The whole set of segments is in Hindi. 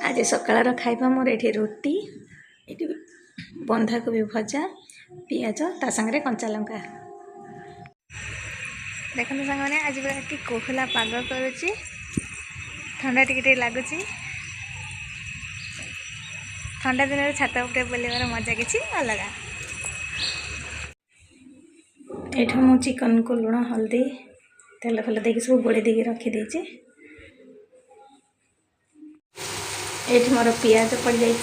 आज सकाळ खाइबा मोर ये रोटी ये बंधाकोबी भजा पियाज ता संगे कंचा लंका देखते सांग मैंने आज पूरा कोहला पाग करुच्ची ठंडा टिके लगुच ठंडा दिन छात उपरे बुलवार मजा किसी अलग। ये मु चिकन को लुण हल्दी तेल फेल देकी सब गोड़े देकी रखीदे ये मोर पियाज पड़ जाए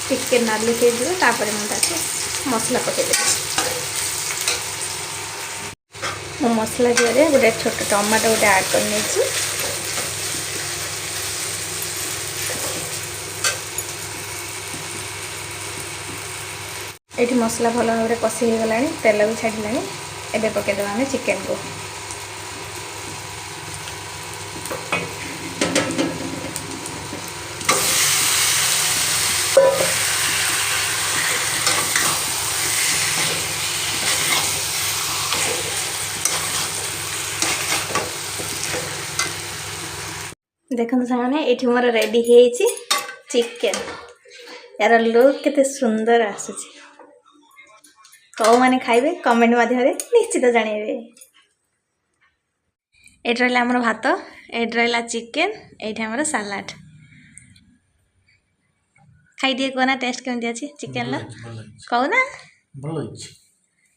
टिके नाली तापर मुझे मसला पकईदे मो मसला दिहरे गोटे छोट टमाटो गोटे आड कर ये मसला भल भाव में कषि हो गला तेल भी छाड़ा एबे पकईदेवा आम चिकेन को देखो सामने ये मोर रेडी है चिकेन यार लुक केते सुंदर आसुची कौ माने खाइबे कमेंट माध्यम निश्चित जानवे। ये रहा आमर भात ये रहा चिकेन ये सालाड खाई दिए कहना टेस्ट केमती अच्छी चिकेन ला कहना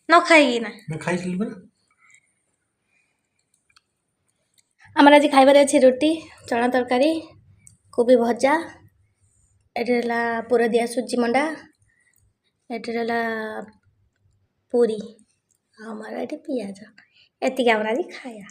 न खाई ना आमर आज खाइबार अच्छी रोटी चना तरकारी कोबी भजा ये पुर दिया सुजी मंडा ये पूरी आमर ये पियाज एति आज खाया।